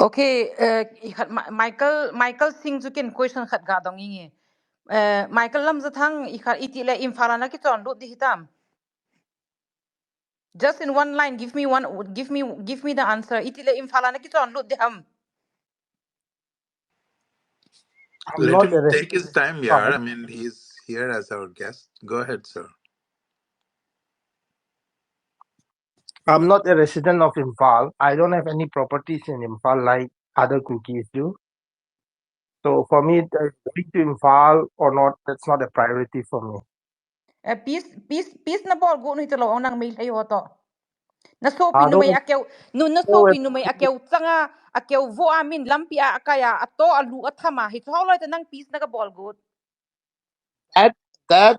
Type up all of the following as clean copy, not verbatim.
Okay, Michael Singh jukin question khat ga dong ingi. Michael Lamjathang itile Imphal na ki ton lut di hitam. Just in one line, give me the answer. Itile Imphal na ki ton lut di ham. Let him take his time, yeah. I mean, he's here as our guest. Go ahead, sir. I'm not a resident of Imphal. I don't have any properties in Imphal like other cookies do. So for me, going to Imphal or not, that's not a priority for me. Peace na bol go no hitalo onang mail ay hoto. Na so pinumay akyaw na so pinumay akyaw tanga akyaw vo amin lampia akaya ato alu athama hitolo ita nang peace na ka bol go. That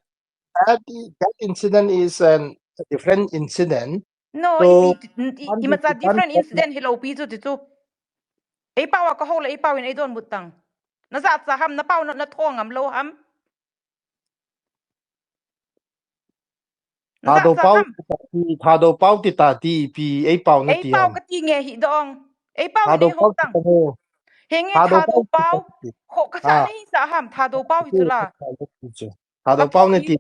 incident is a different incident. No, So it's a different incident. Hello, piso dito. Ay pawa ka hola ay pawin ay don butang. Nasa sa ham na paw na thong am lo ham. Thado pau ti ta ti pi ay pau na ti. Ay paw ka ti nge hi dong. Ay paw ni ho tang. Henge thado pau ho ka sa ni sa ham thado pau hitula. Thado pau na ti.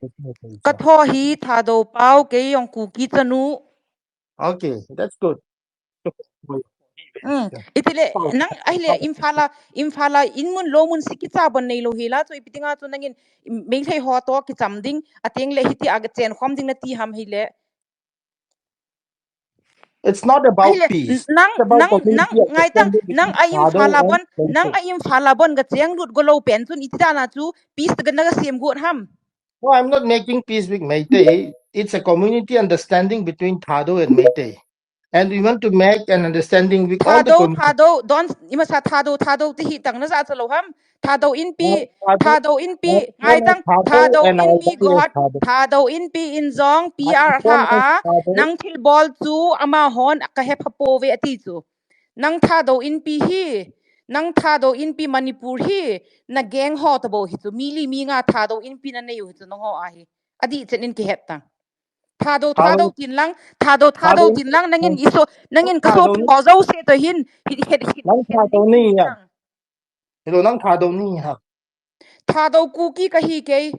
Ka tho hi thado pau ke yong ku ki chanu. Okay, that's good. Itile nang ahle Imphala inmun lomun sikita bon nei lo hela so ipitinga to nangin mei thai ho to ki chamding ateng le hiti aga chen khom ding na ti ham hile. It's not about peace. Nang Imphala bon ga cheng lut go lo pen chun itida na chu peace ga na ga sem go ham. No, I'm not making peace with Meitei. It's a community understanding between Thado and Meitei. And we want to make an understanding with all the community. Thado, don't imasa Thado ti hitang na sa lo ham. Thado in pi, ngay tang Thado in pi god, Thado in pi in zong PR tha a, nang til bol chu ama hon ka hep hapo ve ati chu. Nang Thado in pi hi, nang Thado in pi Manipur hi, na gang ho tabo hi chu mili mi nga Thado in pi na nei hu chu nong ho a hi. Adi chen in ki hep tang. Thado tin lang nangin iso nangin kaso pozo se to hin nang Thado ni ya hello nang Thado ni ha Thado cookie ka hi ke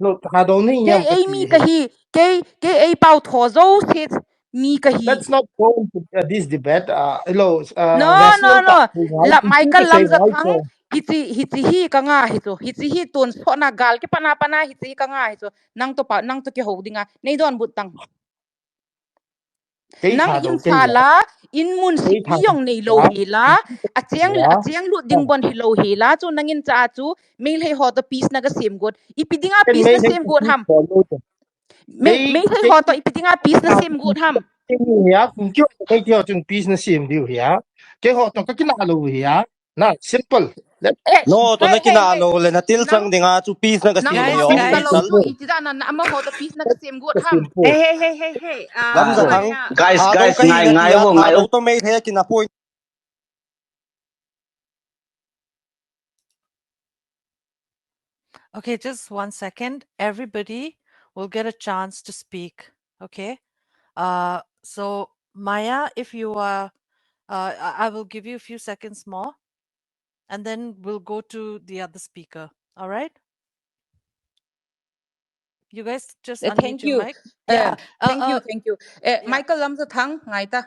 no Thado ni ya ke mi ka hi ke ai pau thozo se mi ka hi. Let's not go into this debate. Hello, no la Michael Lamjathang hiti hi ka nga hiti hi tun so na gal ke pana hiti ka nga nang to ke holdinga nei don butang nang Imphala in mun sipi yong nei lo hela acheng lu ding bon hilo hela chu nangin cha chu mail he ho to piece na ga sem god ipidinga piece na sem god ham mail he ho to ipidinga piece na sem god ham ya kyo kai theo chung piece na sem diu ya ke ho to ka kina lo ya na simple no to na kina lo le na til sang dinga chu piece na ka sem yo itida na ama ho to piece na ga sem god ham hey guys ngai to mate he kina point. Okay, just 1 second. Everybody will get a chance to speak. Okay. So Maya, if you are, I will give you a few seconds more, and then we'll go to the other speaker. All right. You guys just unmute your mic. Yeah. Thank you. Michael Lamjathang ngai ta.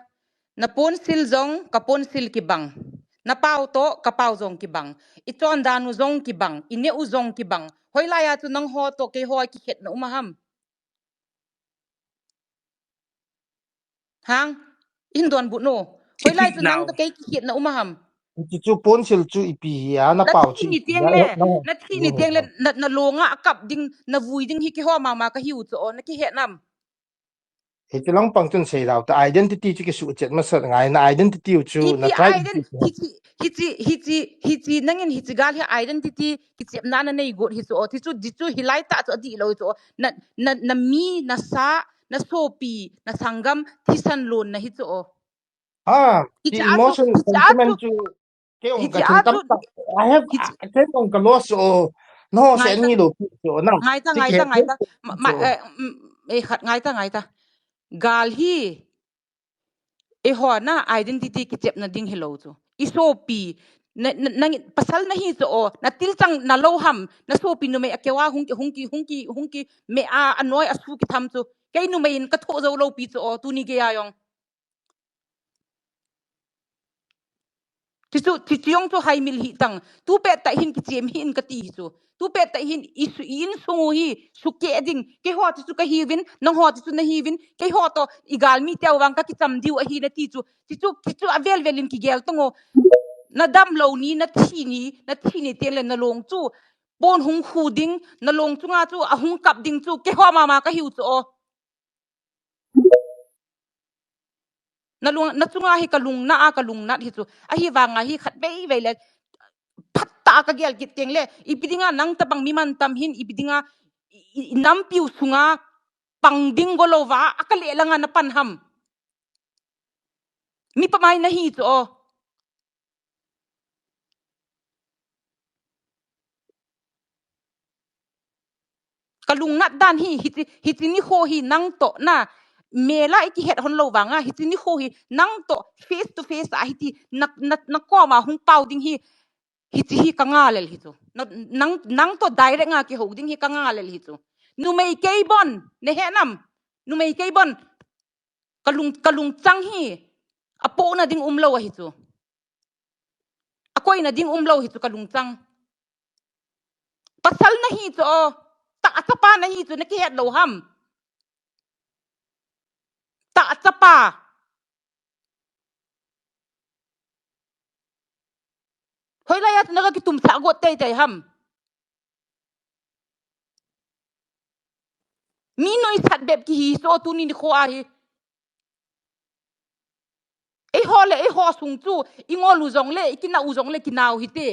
Na pon sil zong kapon sil ki bang. Na pau to kapau zong ki bang. Iton danu zong ki bang. Ine u zong ki bang. Hoi la ya tu nang ho to ke ho ki het na umaham. Hang in don bu no. Hoi la tu nang to ke ki het na umaham. chu pon sil chu ipi ya na pau chi ni tieng le na longa akap ding na vui ding hi ki ho ma ka hiu cho na ki het nam. He lang pang chun sei lao ta identity chu ki su chet ma sa ngai na identity chu na try hiti nangin hiti gal hi identity ki chep na nei go hi so ti chu hilai ta cho di lo cho na mi na sa na sopi na sangam thi san lon na hi cho the emotion sentiment chu ke ong ka chun tam I have ke ong ka loss so no se ni lo so na ngai ta ngai ta gal hi e ho na identity ki chep na ding hello chu isopi nang pasal na hi so na tilchang na loham na sopi no me akewa hungki me a anoi asu ki tham chu kai no me in ka tho zo lo pi so tu ni ge ayong ti yong chu hai mil hi tang tu pe ta hin ki chem hin ka ti chu tu pe ta hin isu in sungu hi su ke ding ke ho chu ka hi win nang ho chu na hi win ke ho to igal mi tew wang ka ki cham diu a hi na ti chu avel velin ki gel tongo na dam lo ni na thi ni tele na long chu bon hung khu ding na long chu nga chu a hung kap ding chu ke ho ma ka hiu chu o na lung na chu nga hi ka lung na hi chu a hi wanga hi khat bei ve le phat ta ka gel kit teng le ipidinga nang ta bang mi man tam hin ipidinga nam piu sunga pang ding golova akale langa na panham mi pamai na hi chu o kalung nat dan hi hitini ho hi nang to na mela iki het hon lo wanga hitini ho hi nang to face to face a hiti na ko ma hung pau ding hi hiti hi kangalel hi chu nang to direct nga ki ho ding hi kangalel hi chu nu mei kei bon ne he nam nu mei kei bon kalung chang hi apo na ding umlo hi chu akoi na ding umlo hi chu kalung chang pasal na hi chu ta atapa na hi chu na ki het lo ham ta atapa hoi la yat naga ki tum sa go tay tay ham mi noi sat beb ki hi so tu ni kho a hi e ho sung chu ingo lu jong le ikina u jong le kinau hi te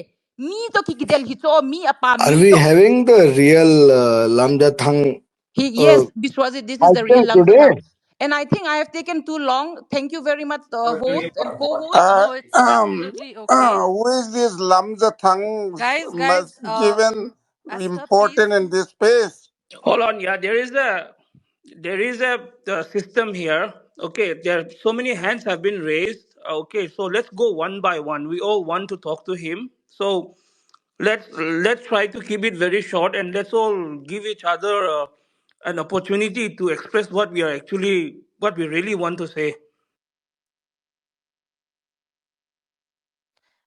mi to ki gidel hi cho mi apa Are mi we to having the real Lamjathang? he yes Biswazi this is I the real think today. Lamjathang and I think I have taken too long thank you very much the host and co-host No, it's absolutely okay. Who is this Lamjathang Guys, must given Esther, please. important in this space? Hold on, yeah. There is a system here. Okay, there so many hands have been raised. Okay, so let's go one by one. We all want to talk to him. So let's try to keep it very short and let's all give each other an opportunity to express what we really want to say.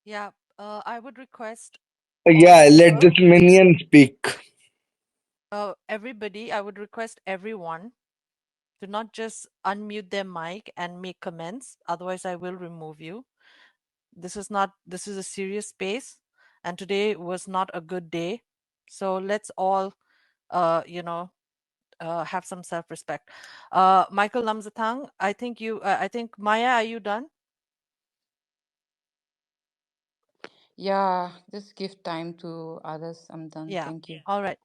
Yeah, I would request all Yeah, let here, this minion speak. everybody, I would request everyone to not just unmute their mic and make comments. Otherwise, I will remove you. This is a serious space, and today was not a good day. So let's all, have some self-respect. Michael Lamzathang, I think Maya, are you done? yeah just give time to others I'm done Yeah. thank you All right.